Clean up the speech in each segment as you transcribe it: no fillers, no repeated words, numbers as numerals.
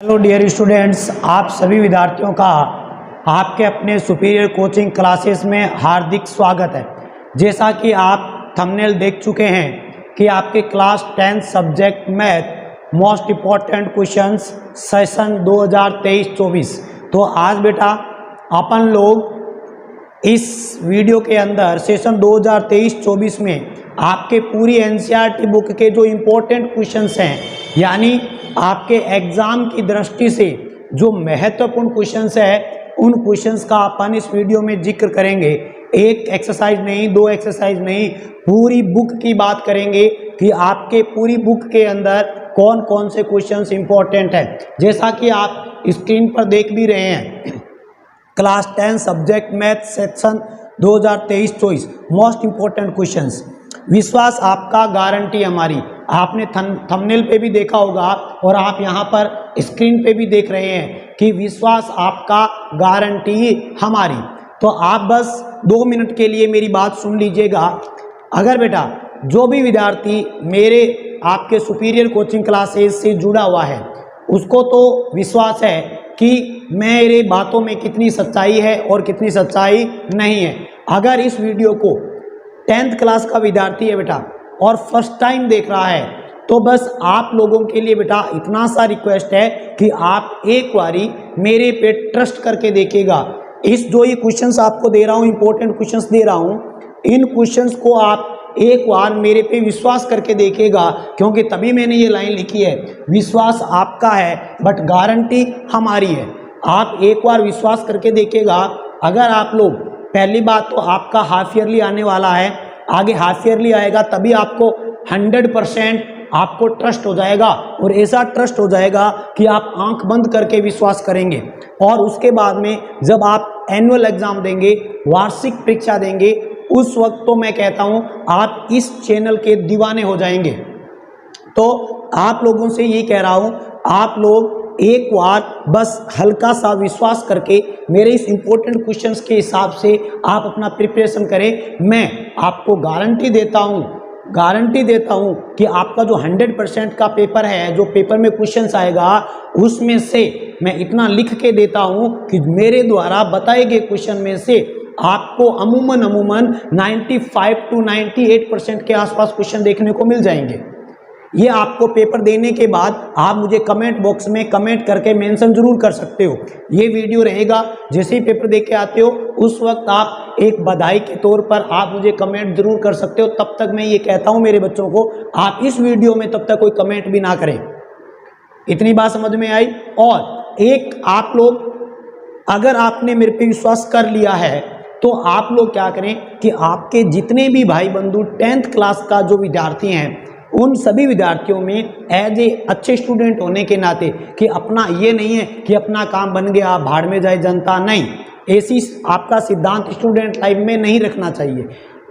Hello dear students, आप सभी विद्यार्थियों का आपके अपने सुपीरियर कोचिंग क्लासेस में हार्दिक स्वागत है। जैसा कि आप थंबनेल देख चुके हैं कि आपके class 10 subject math most important questions session 2023-24। तो आज बेटा अपन लोग इस वीडियो के अंदर सेशन 2023-24 में आपके पूरी एनसीईआरटी बुक के जो इम्पोर्टेंट क्वेश्चंस हैं, यानी आपके एग्ज़ाम की दृष्टि से जो महत्वपूर्ण क्वेश्चंस है, उन क्वेश्चंस का अपन इस वीडियो में जिक्र करेंगे। एक एक्सरसाइज नहीं, दो एक्सरसाइज नहीं, पूरी बुक की बात करेंगे कि आपके पूरी बुक के अंदर कौन कौन से क्वेश्चंस इंपॉर्टेंट है। जैसा कि आप स्क्रीन पर देख भी रहे हैं, class 10 subject math section 2023-24 most important questions. विश्वास आपका, गारंटी हमारी। आपने थंबनेल पे भी देखा होगा और आप यहाँ पर स्क्रीन पे भी देख रहे हैं कि विश्वास आपका, गारंटी हमारी। तो आप बस 2 मिनट के लिए मेरी बात सुन लीजिएगा। अगर बेटा जो भी विद्यार्थी मेरे आपके सुपीरियर कोचिंग क्लासेस से जुड़ा हुआ है, उसको तो विश्वास है कि मेरे बातों में कितनी सच्चाई है और कितनी सच्चाई नहीं है। अगर इस वीडियो को 10th क्लास का विद्यार्थी है बेटा और फर्स्ट टाइम देख रहा है, तो बस आप लोगों के लिए बेटा इतना सा रिक्वेस्ट है कि आप एक बारी मेरे पे ट्रस्ट करके देखिएगा। इस जो ये क्वेश्चंस आपको दे रहा हूँ, इंपॉर्टेंट क्वेश्चंस दे रहा हूँ, इन क्वेश्चंस को आप एक बार मेरे पे विश्वास करके देखिएगा, क्योंकि तभी मैंने ये लाइन लिखी है, विश्वास आपका है बट गारंटी हमारी है। आप एक बार विश्वास करके देखिएगा। अगर आप लोग, पहली बात तो आपका हाफ ईयरली आने वाला है, आगे हाफ ईयरली आएगा, तभी आपको 100% आपको ट्रस्ट हो जाएगा और ऐसा ट्रस्ट हो जाएगा कि आप आंख बंद करके विश्वास करेंगे। और उसके बाद में जब आप एनुअल एग्जाम देंगे, वार्षिक परीक्षा देंगे, उस वक्त तो मैं कहता हूं आप इस चैनल के दीवाने हो जाएंगे। तो आप लोगों से ये कह रहा हूं, आप लोग एक बार बस हल्का सा विश्वास करके मेरे इस इम्पोर्टेंट क्वेश्चंस के हिसाब से आप अपना प्रिपरेशन करें। मैं आपको गारंटी देता हूं कि आपका जो 100% का पेपर है, जो पेपर में क्वेश्चंस आएगा, उसमें से मैं इतना लिख के देता हूं कि मेरे द्वारा बताए गए क्वेश्चन में से आपको अमूमन 95 to 98% के आसपास क्वेश्चन देखने को मिल जाएंगे। ये आपको पेपर देने के बाद आप मुझे कमेंट बॉक्स में कमेंट करके मेंशन जरूर कर सकते हो। ये वीडियो रहेगा, जैसे ही पेपर दे के आते हो उस वक्त आप एक बधाई के तौर पर आप मुझे कमेंट जरूर कर सकते हो। तब तक मैं ये कहता हूँ मेरे बच्चों को, आप इस वीडियो में तब तक कोई कमेंट भी ना करें। इतनी बात समझ में आई। और एक आप लोग, अगर आपने मेरे पे विश्वास कर लिया है, तो आप लोग क्या करें कि आपके जितने भी भाई बंधु 10th क्लास का जो विद्यार्थी हैं, उन सभी विद्यार्थियों में एज ए अच्छे स्टूडेंट होने के नाते, कि अपना ये नहीं है कि अपना काम बन गया भाड़ में जाए जनता, नहीं, ऐसी आपका सिद्धांत स्टूडेंट लाइफ में नहीं रखना चाहिए।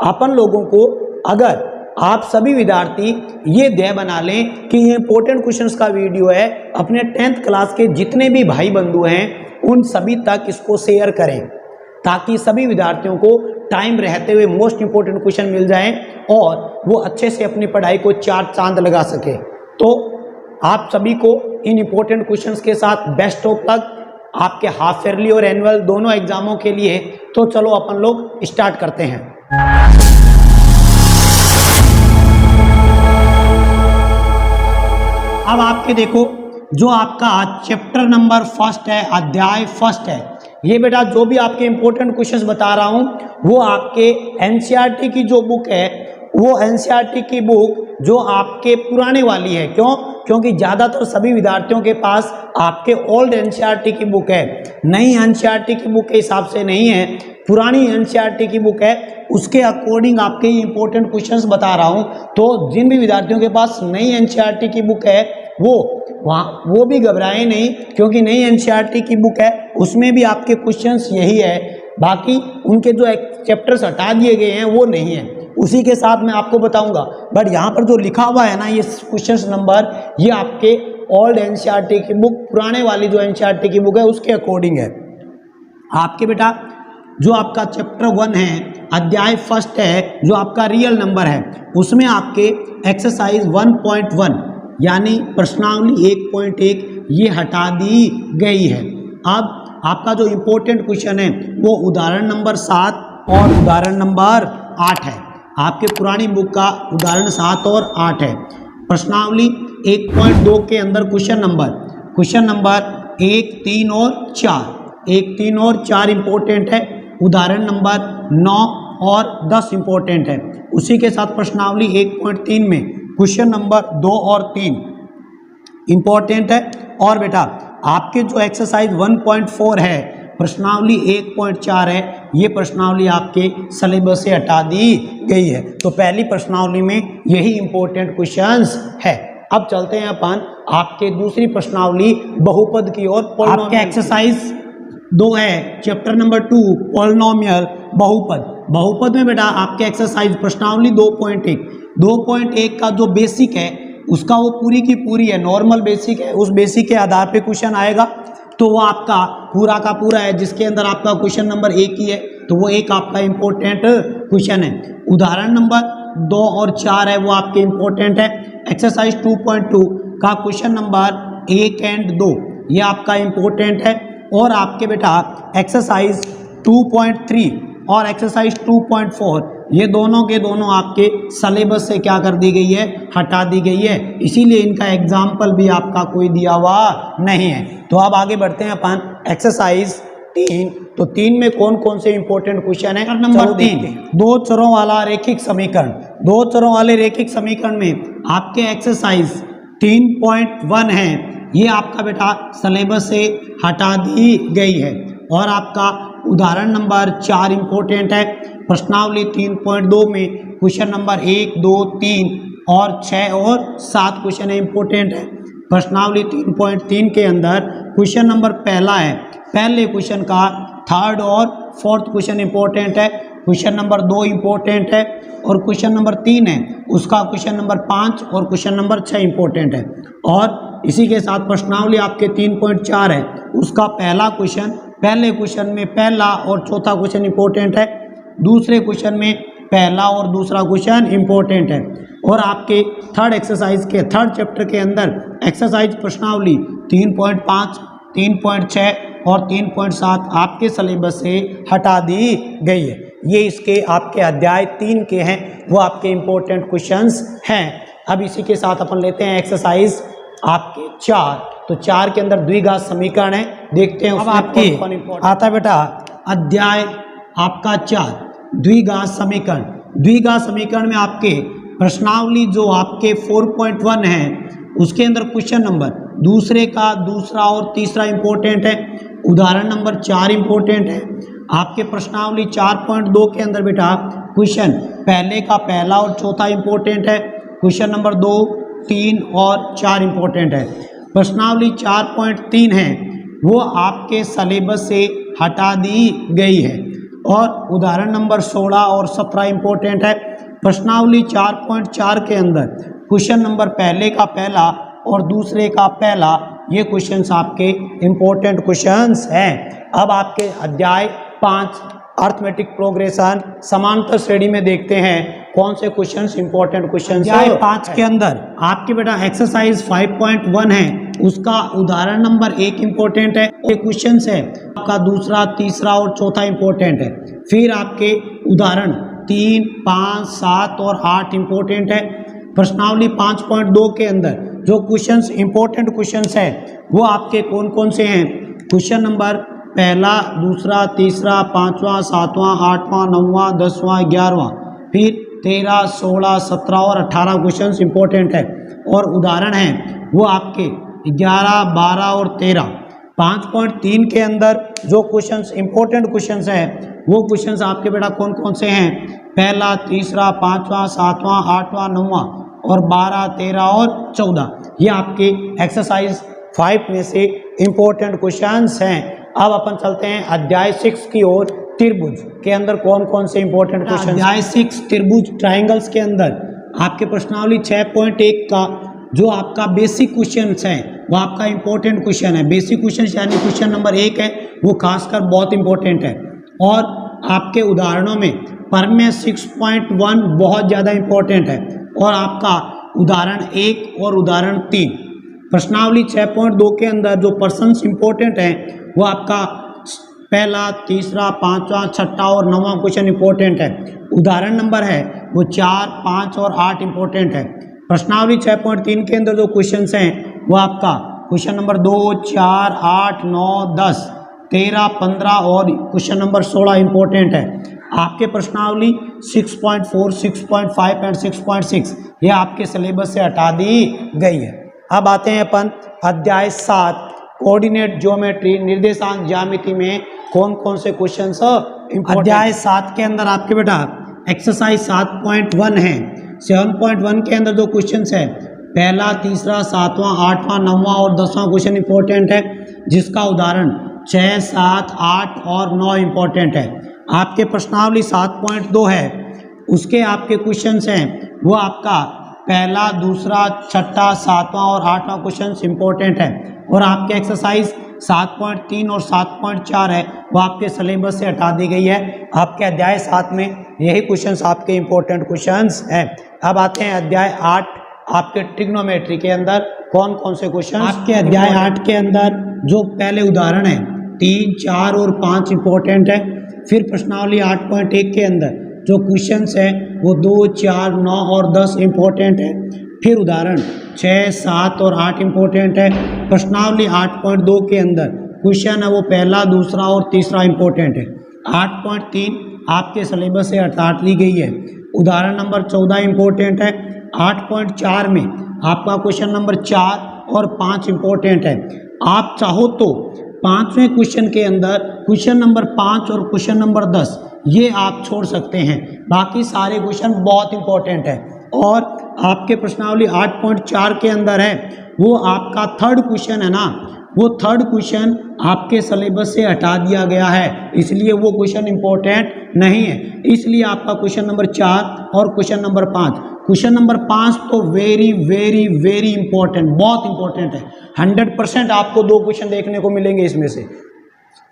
अपन लोगों को, अगर आप सभी विद्यार्थी ये ध्येय बना लें कि ये इंपॉर्टेंट क्वेश्चंस का वीडियो है, अपने 10th क्लास के जितने भी भाई बंधु हैं उन सभी तक इसको शेयर करें, ताकि सभी विद्यार्थियों को टाइम रहते हुए मोस्ट इंपॉर्टेंट क्वेश्चन मिल जाएं और वो अच्छे से अपनी पढ़ाई को 4 चांद लगा सके। तो आप सभी को इन इंपॉर्टेंट क्वेश्चंस के साथ बेस्ट ऑफ लक आपके हाफ ईयरली और एनुअल दोनों एग्जामों के लिए। तो चलो अपन लोग स्टार्ट करते हैं। अब आपके देखो, जो आपका चैप्टर नंबर फर्स्ट है, अध्याय फर्स्ट है, ये बेटा जो भी आपके इंपॉर्टेंट क्वेश्चंस बता रहा हूं वो आपके एनसीईआरटी की जो बुक है, वो एनसीईआरटी की बुक जो आपके पुराने वाली है। क्यों? क्योंकि ज़्यादातर सभी विद्यार्थियों के पास आपके ओल्ड एनसीईआरटी की बुक है, नई एनसीईआरटी की बुक के हिसाब से नहीं है, पुरानी एनसीईआरटी की बुक है। उसके अकॉर्डिंग आपके इंपॉर्टेंट क्वेश्चंस बता रहा हूं। तो जिन भी विद्यार्थियों के पास नई एनसीईआरटी की बुक है वो भी घबराए नहीं, क्योंकि नई एनसीईआरटी की बुक है, उसमें भी आपके क्वेश्चंस यही है। बाकी उनके जो चैप्टर्स हटा दिए गए हैं वो नहीं है, उसी के साथ मैं आपको बताऊंगा। बट यहाँ पर जो लिखा हुआ है ना, ये क्वेश्चंस नंबर, ये आपके ओल्ड एनसीईआरटी की बुक, पुराने वाली जो एनसीईआरटी की बुक है उसके अकॉर्डिंग है। आपके बेटा जो आपका चैप्टर 1 है, अध्याय फर्स्ट है, जो आपका रियल नंबर है, उसमें आपके एक्सरसाइज 1.1 यानी प्रश्नावली 1.1 ये हटा दी गई है। अब आपका जो इम्पोर्टेंट क्वेश्चन है वो उदाहरण नंबर 7 और उदाहरण नंबर 8 है। आपके पुरानी बुक का उदाहरण 7 और 8 है। प्रश्नावली 1.2 के अंदर क्वेश्चन नंबर 1, 3 और 4, 1, 3 और 4 इम्पोर्टेंट है। उदाहरण नंबर 9 और 10 इम्पोर्टेंट है। उसी के साथ प्रश्नावली 1.3 में क्वेश्चन नंबर 2 और 3 इम्पोर्टेंट है। और बेटा आपके जो एक्सरसाइज 1.4 है, प्रश्नावली 1.4 है, ये प्रश्नावली आपके सिलेबस से हटा दी गई है। तो पहली प्रश्नावली में यही इम्पोर्टेंट क्वेश्चंस है। अब चलते हैं अपन आपके दूसरी प्रश्नावली बहुपद की ओर। आपके एक्सरसाइज 2 है, चैप्टर नंबर 2 पॉलिनोमियल बहुपद में बेटा आपके एक्सरसाइज प्रश्नावली 2.1 का जो बेसिक है उसका वो पूरी की पूरी है, नॉर्मल बेसिक है। उस बेसिक के आधार पे क्वेश्चन आएगा तो वो आपका पूरा का पूरा है, जिसके अंदर आपका क्वेश्चन नंबर 1 ही है, तो वो एक आपका इम्पोर्टेंट क्वेश्चन है। उदाहरण नंबर 2 और 4 है वो आपके इम्पोर्टेंट है। एक्सरसाइज 2.2 का क्वेश्चन नंबर 1 और 2 ये आपका इम्पोर्टेंट है। और आपके बेटा एक्सरसाइज 2.3 और एक्सरसाइज 2.4 ये दोनों के दोनों आपके सिलेबस से क्या कर दी गई है, हटा दी गई है। इसीलिए इनका एग्जाम्पल भी आपका कोई दिया हुआ नहीं है। तो अब आगे बढ़ते हैं अपन एक्सरसाइज 3। तो 3 में कौन कौन से इंपॉर्टेंट क्वेश्चन है। नंबर 3 दो चरों वाला रेखिक समीकरण। दो चरों वाले रेखिक समीकरण में आपके एक्सरसाइज 3.1 है, ये आपका बेटा सिलेबस से हटा दी गई है। और आपका उदाहरण नंबर 4 इम्पोर्टेंट है। प्रश्नावली 3.2 में क्वेश्चन नंबर 1, 2, 3 और 6 और 7 क्वेश्चन इम्पोर्टेंट है। प्रश्नावली 3.3 के अंदर क्वेश्चन नंबर पहला है, पहले क्वेश्चन का 3rd और 4th क्वेश्चन इम्पोर्टेंट है। क्वेश्चन नंबर 2 इम्पोर्टेंट है और क्वेश्चन नंबर 3 है उसका क्वेश्चन नंबर 5 और क्वेश्चन नंबर 6 इम्पोर्टेंट है। और इसी के साथ प्रश्नावली आपके 3.4 है, उसका पहला क्वेश्चन, पहले क्वेश्चन में पहला और चौथा क्वेश्चन इम्पोर्टेंट है, दूसरे क्वेश्चन में पहला और दूसरा क्वेश्चन इम्पोर्टेंट है। और आपके 3rd एक्सरसाइज के 3rd चैप्टर के अंदर एक्सरसाइज प्रश्नावली 3.5, 3.6 और 3.7 आपके सिलेबस से हटा दी गई है। ये इसके आपके अध्याय 3 के हैं, वो आपके इम्पोर्टेंट क्वेश्चंस हैं। अब इसी के साथ अपन लेते हैं एक्सरसाइज आपके 4। तो 4 के अंदर द्विघात समीकरण है, देखते हैं अब आपके आता बेटा अध्याय आपका 4 द्विघात समीकरण। द्विघात समीकरण में आपके प्रश्नावली जो आपके 4.1 है उसके अंदर क्वेश्चन नंबर दूसरे का दूसरा और तीसरा इम्पोर्टेंट है। उदाहरण नंबर 4 इम्पोर्टेंट है। आपके प्रश्नावली 4.2 के अंदर बेटा क्वेश्चन पहले का पहला और चौथा इम्पोर्टेंट है। क्वेश्चन नंबर 2, 3 और 4 इम्पोर्टेंट है। प्रश्नावली 4.3 है वो आपके सिलेबस से हटा दी गई है। और उदाहरण नंबर 16 और 17 इम्पोर्टेंट है। प्रश्नावली 4.4 के अंदर क्वेश्चन नंबर पहले का पहला और दूसरे का पहला ये क्वेश्चंस आपके इम्पोर्टेंट क्वेश्चंस हैं। अब आपके अध्याय 5 अर्थमेटिक प्रोग्रेशन समांतर श्रेणी में देखते हैं कौन से क्वेश्चंस इंपॉर्टेंट क्वेश्चंस हैं। 5 के अंदर आपके बेटा एक्सरसाइज 5.1 है, उसका उदाहरण नंबर 1 इम्पोर्टेंट है, ये क्वेश्चंस है आपका दूसरा, तीसरा और चौथा इम्पोर्टेंट है। फिर आपके उदाहरण 3, 5, 7 और 8 इम्पोर्टेंट है। प्रश्नावली 5.2 के अंदर जो क्वेश्चंस इंपॉर्टेंट क्वेश्चंस है वो आपके कौन कौन से हैं। क्वेश्चन नंबर पहला, दूसरा, तीसरा, 5वां, 7वां, 8वां, 9वां, 10वां, 11वां, फिर 13, 16, 17 और 18 क्वेश्चंस इंपॉर्टेंट है। और उदाहरण हैं वो आपके 11, 12 और 13। 5.3 के अंदर जो क्वेश्चंस इंपॉर्टेंट क्वेश्चंस है वो क्वेश्चंस आपके बेटा कौन कौन से हैं। पहला, तीसरा, 5वां, 7वां, 8वां, 9वां और 12, 13 और 14 ये आपके एक्सरसाइज 5 में से इंपॉर्टेंट क्वेश्चंस हैं। अब अपन चलते हैं अध्याय 6 की ओर। त्रिभुज के अंदर कौन कौन से इंपॉर्टेंट क्वेश्चन। अध्याय 6 त्रिभुज ट्राइंगल्स के अंदर आपके प्रश्नावली 6.1 का जो आपका बेसिक क्वेश्चन है वो आपका इंपॉर्टेंट क्वेश्चन है। बेसिक क्वेश्चन यानी क्वेश्चन नंबर 1 है वो खासकर बहुत इंपॉर्टेंट है। और आपके उदाहरणों में परमेय 6.1 बहुत ज़्यादा इंपॉर्टेंट है। और आपका उदाहरण 1 और उदाहरण 3 प्रश्नावली 6.2 के अंदर जो पर्सन्स इंपॉर्टेंट हैं वो आपका पहला, तीसरा, पांचवा, छठा और नौवां क्वेश्चन इंपॉर्टेंट है। उदाहरण नंबर है वो 4, 5 और 8 इंपॉर्टेंट है। प्रश्नावली 6.3 के अंदर जो क्वेश्चंस हैं वो आपका क्वेश्चन नंबर 2, 4, 8, 9, 10, 13, 15 और क्वेश्चन नंबर 16 इंपॉर्टेंट है। आपके प्रश्नावली 6.4, 6.5 एंड 6.6 ये आपके सिलेबस से हटा दी गई है। अब आते हैं अपन अध्याय 7 कोऑर्डिनेट ज्योमेट्री निर्देशांक ज्यामिति में कौन कौन से क्वेश्चंस अध्याय 7 के अंदर आपके बेटा एक्सरसाइज 7.1 है। 7.1 के अंदर जो क्वेश्चंस है पहला, तीसरा, सातवां, आठवां, नौवां और 10वां क्वेश्चन इंपॉर्टेंट है, जिसका उदाहरण 6, 7, 8 और 9 इंपॉर्टेंट है। आपके प्रश्नावली 7.2 है, उसके आपके क्वेश्चंस हैं वो आपका पहला, दूसरा, छठा, सातवां और 8वां क्वेश्चन इंपॉर्टेंट है। और आपके एक्सरसाइज 7.3 और 7.4 है वो आपके सिलेबस से हटा दी गई है। आपके अध्याय 7 में यही क्वेश्चंस आपके इंपॉर्टेंट क्वेश्चंस हैं। अब आते हैं अध्याय 8 आपके ट्रिग्नोमेट्री के अंदर कौन कौन से क्वेश्चन आपके अध्याय 8 के अंदर जो पहले उदाहरण है 3, 4 और 5 इंपॉर्टेंट है। फिर प्रश्नावली 8.1 के अंदर जो क्वेश्चंस हैं वो 2, 4, 9 और 10 इंपॉर्टेंट है। फिर उदाहरण 6, 7 और 8 इंपॉर्टेंट है। प्रश्नावली 8.2 के अंदर क्वेश्चन है वो पहला, दूसरा और तीसरा इंपॉर्टेंट है। 8.3 आपके सिलेबस से हटा ली गई है। उदाहरण नंबर 14 इंपॉर्टेंट है। 8.4 में आपका क्वेश्चन नंबर 4 और 5 इंपॉर्टेंट है। आप चाहो तो पांचवें क्वेश्चन के अंदर क्वेश्चन नंबर 5 और क्वेश्चन नंबर 10 ये आप छोड़ सकते हैं, बाकी सारे क्वेश्चन बहुत इंपॉर्टेंट है। और आपके प्रश्नावली 8.4 के अंदर है वो आपका थर्ड क्वेश्चन है ना, वो थर्ड क्वेश्चन आपके सिलेबस से हटा दिया गया है, इसलिए वो क्वेश्चन इंपॉर्टेंट नहीं है। इसलिए आपका क्वेश्चन नंबर 4 और क्वेश्चन नंबर 5, क्वेश्चन नंबर 5 तो वेरी वेरी वेरी इंपॉर्टेंट, बहुत इंपॉर्टेंट है। 100% आपको 2 क्वेश्चन देखने को मिलेंगे इसमें से,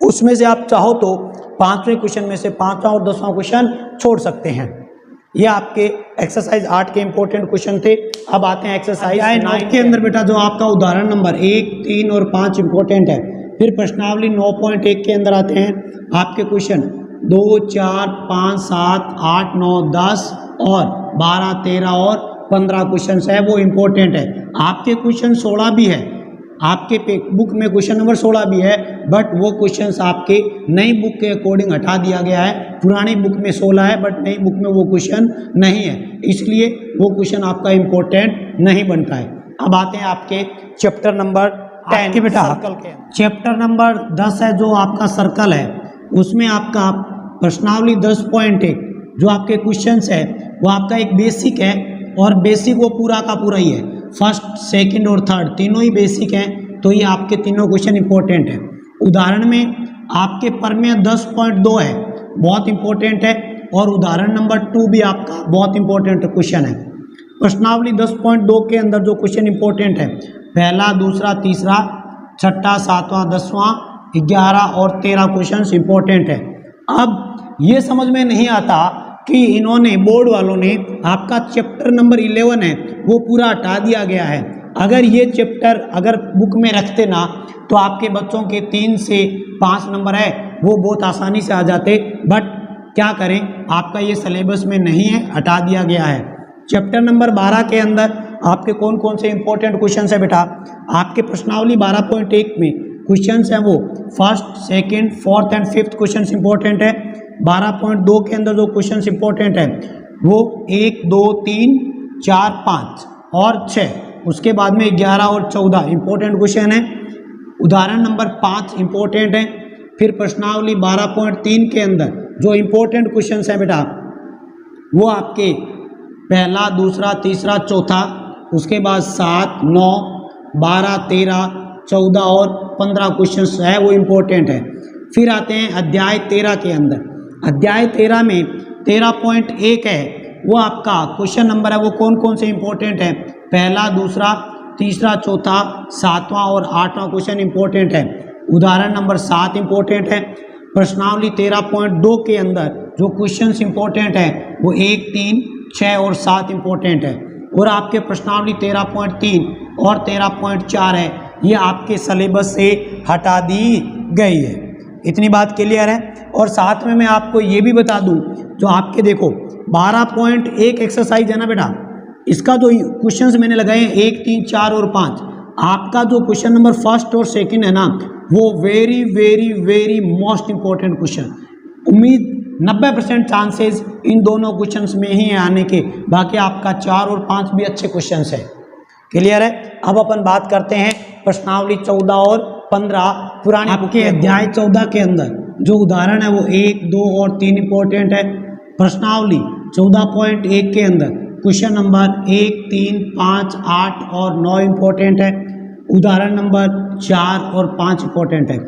उसमें से आप चाहो तो 5वें क्वेश्चन में से 5वां और 10वां क्वेश्चन छोड़ सकते हैं। ये आपके एक्सरसाइज 8 के इंपॉर्टेंट क्वेश्चन थे। अब आते हैं एक्सरसाइज 9 के अंदर बेटा जो आपका उदाहरण नंबर 1, 3 और 5 इंपॉर्टेंट है। फिर प्रश्नावली 9.1 के अंदर आते हैं आपके क्वेश्चन 2, 4, 5, 7, 8, 9, 10 और 12, 13 और 15 क्वेश्चन है वो इंपॉर्टेंट है। आपके क्वेश्चन 16 भी है, आपके बुक में क्वेश्चन नंबर 16 भी है, बट वो क्वेश्चंस आपके नई बुक के अकॉर्डिंग हटा दिया गया है। पुरानी बुक में 16 है बट नई बुक में वो क्वेश्चन नहीं है, इसलिए वो क्वेश्चन आपका इम्पोर्टेंट नहीं बनता है। अब आते हैं आपके चैप्टर नंबर 10 के बेटा सर्कल के। चैप्टर नंबर 10 है जो आपका सर्कल है, उसमें आपका प्रश्नावली 10.1 जो आपके क्वेश्चंस है वो आपका एक बेसिक है, और बेसिक वो पूरा का पूरा ही है। फर्स्ट, सेकंड और थर्ड तीनों ही बेसिक हैं, तो ये आपके तीनों क्वेश्चन इंपॉर्टेंट है। उदाहरण में आपके प्रमेय 10.2 है, बहुत इंपॉर्टेंट है, और उदाहरण नंबर 2 भी आपका बहुत इंपॉर्टेंट क्वेश्चन है। प्रश्नावली 10.2 के अंदर जो क्वेश्चन इंपॉर्टेंट है पहला, दूसरा, तीसरा, छठा, सातवां, 10वां, 11 और 13 क्वेश्चन इंपॉर्टेंट है। अब ये समझ में नहीं आता कि इन्होंने बोर्ड वालों ने आपका चैप्टर नंबर 11 है वो पूरा हटा दिया गया है। अगर ये चैप्टर अगर बुक में रखते ना तो आपके बच्चों के 3 से 5 नंबर है वो बहुत आसानी से आ जाते, बट क्या करें आपका ये सिलेबस में नहीं है, हटा दिया गया है। चैप्टर नंबर 12 के अंदर आपके कौन कौन से इंपॉर्टेंट क्वेश्चन है बेटा, आपके प्रश्नावली 12.1 में क्वेश्चंस हैं वो first, second, fourth and fifth questions important है। 12.2 के अंदर जो क्वेश्चंस इंपॉर्टेंट है वो 1, 2, 3, 4, 5 और 6, उसके बाद में 11 और 14 इंपॉर्टेंट क्वेश्चन है। उदाहरण नंबर 5 इंपॉर्टेंट है। फिर प्रश्नावली 12.3 के अंदर जो इंपॉर्टेंट क्वेश्चंस है बेटा वो आपके पहला, दूसरा, तीसरा, चौथा, उसके बाद 7, 9, 12, 13, 14 और 15 क्वेश्चंस है वो इम्पोर्टेंट है। फिर आते हैं अध्याय 13 के अंदर। अध्याय 13 में 13.1 है वो आपका क्वेश्चन नंबर है वो कौन कौन से इम्पोर्टेंट है, पहला, दूसरा, तीसरा, चौथा, 7वां और 8वां क्वेश्चन इम्पोर्टेंट है। उदाहरण नंबर 7 इम्पोर्टेंट है। प्रश्नावली 13.2 के अंदर जो क्वेश्चंस इंपॉर्टेंट है वो 1, 3, 6 और 7 इंपॉर्टेंट है। और आपके प्रश्नावली 13.3 और 13.4 है, ये आपके सिलेबस से हटा दी गई है। इतनी बात क्लियर है। और साथ में मैं आपको ये भी बता दूं, जो आपके देखो 12.1 एक्सरसाइज है ना बेटा, इसका जो क्वेश्चंस मैंने लगाए हैं 1, 3, 4 और 5, आपका जो क्वेश्चन नंबर फर्स्ट और सेकंड है ना, वो very very very most important question, उम्मीद 90% चांसेस इन दोनों क्वेश्चंस में ही आने के, बाकी आपका 4 और 5 भी अच्छे क्वेश्चंस है। क्लियर है। अब अपन बात करते हैं प्रश्नावली 14 और 15 पुराने आपके अध्याय 14 के अंदर जो उदाहरण है वो 1, 2 और 3 इंपॉर्टेंट है। प्रश्नावली 14.1 के अंदर क्वेश्चन नंबर 1, 3, 5, 8 और 9 इंपॉर्टेंट है। उदाहरण नंबर 4 और 5 इंपॉर्टेंट है।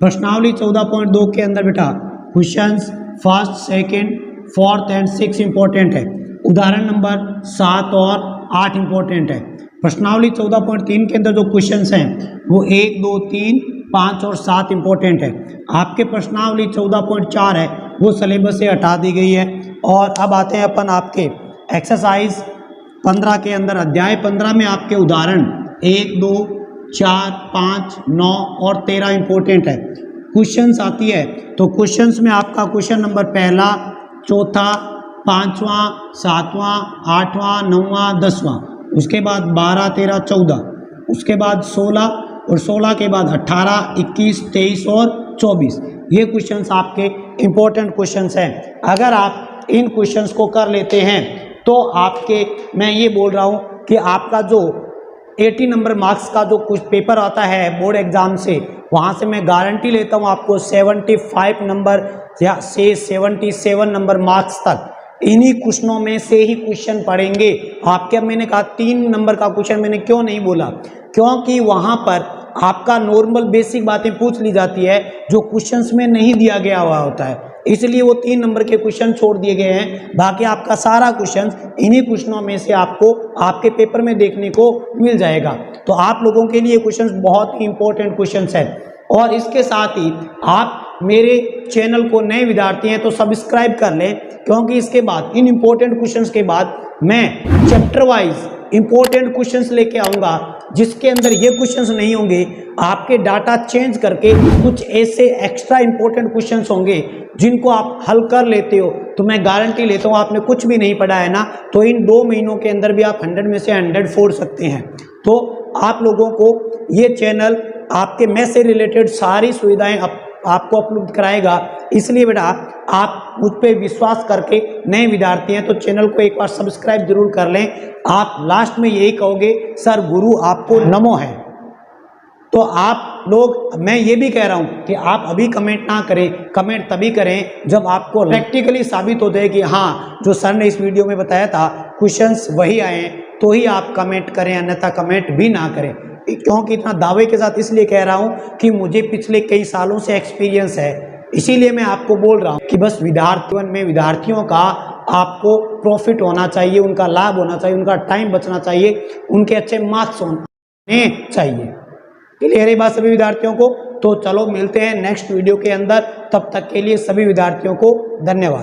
प्रश्नावली 14.2 के अंदर बेटा questions first, second, fourth and 6 important है। उदाहरण नंबर 7 और 8 इंपॉर्टेंट है। प्रश्नावली 14.3 के अंदर जो क्वेश्चंस हैं वो 1, 2, 3, 5 और 7 इंपॉर्टेंट है। आपके प्रश्नावली 14.4 है वो सिलेबस से हटा दी गई है। और अब आते हैं अपन आपके एक्सरसाइज 15 के अंदर, अध्याय 15 में आपके उदाहरण 1, 2, 4, 5, 9 और 13 इंपॉर्टेंट है। क्वेश्चंस आती है तो क्वेश्चंस में आपका क्वेश्चन नंबर पहला, चौथा, 5वां, 7वां, 8वां, 9वां, 10वां, उसके बाद 12, 13, 14, उसके बाद 16 और 16 के बाद 18, 21, 23 और 24, ये क्वेश्चंस आपके इम्पोर्टेंट क्वेश्चंस हैं। अगर आप इन क्वेश्चंस को कर लेते हैं तो आपके, मैं ये बोल रहा हूँ कि आपका जो 80 नंबर मार्क्स का जो कुछ पेपर आता है बोर्ड एग्जाम से, वहाँ से मैं गारंटी लेता हूँ आपको 75 नंबर या से 77 नंबर मार्क्स तक इन्हीं क्वेश्चनों में से ही क्वेश्चन पढ़ेंगे आपके। अब मैंने कहा 3 नंबर का क्वेश्चन मैंने क्यों नहीं बोला, क्योंकि वहाँ पर आपका नॉर्मल बेसिक बातें पूछ ली जाती है जो क्वेश्चंस में नहीं दिया गया हुआ होता है, इसलिए वो 3 नंबर के क्वेश्चन छोड़ दिए गए हैं। बाकी आपका सारा क्वेश्चन इन्हीं क्वेश्चनों में से आपको आपके पेपर में देखने को मिल जाएगा। तो आप लोगों के लिए क्वेश्चन बहुत ही इंपॉर्टेंट क्वेश्चन है। और इसके साथ ही आप मेरे चैनल को नए विद्यार्थी हैं तो सब्सक्राइब कर लें, क्योंकि इसके बाद इन इंपॉर्टेंट क्वेश्चंस के बाद मैं चैप्टर वाइज इंपॉर्टेंट क्वेश्चंस लेके आऊँगा, जिसके अंदर ये क्वेश्चंस नहीं होंगे, आपके डाटा चेंज करके कुछ ऐसे एक्स्ट्रा इंपॉर्टेंट क्वेश्चंस होंगे जिनको आप हल कर लेते हो तो मैं गारंटी लेता हूँ आपने कुछ भी नहीं पढ़ा है ना, तो इन 2 महीनों के अंदर भी आप 100 में से 100 फोड़ सकते हैं। तो आप लोगों को ये चैनल आपके मैथ से रिलेटेड सारी सुविधाएं आपको अपलोड कराएगा, इसलिए बेटा आप मुझ पर विश्वास करके नए विद्यार्थी हैं तो चैनल को एक बार सब्सक्राइब जरूर कर लें। आप लास्ट में यही कहोगे सर गुरु आपको नमो है, तो आप लोग, मैं ये भी कह रहा हूँ कि आप अभी कमेंट ना करें, कमेंट तभी करें जब आपको प्रैक्टिकली साबित हो जाए कि हाँ जो सर ने इस वीडियो में बताया था क्वेश्चंस वही आए हैं, तो ही आप कमेंट करें, अन्यथा कमेंट भी ना करें। क्योंकि इतना दावे के साथ इसलिए कह रहा हूँ कि मुझे पिछले कई सालों से एक्सपीरियंस है, इसीलिए मैं आपको बोल रहा हूँ कि बस विद्यार्थियों का आपको प्रॉफिट होना चाहिए, उनका लाभ होना चाहिए, उनका टाइम बचना चाहिए, उनके अच्छे मार्क्स होने चाहिए। क्लियर है बात सभी विद्यार्थियों को? तो चलो मिलते हैं नेक्स्ट वीडियो के अंदर, तब तक के लिए सभी विद्यार्थियों को धन्यवाद।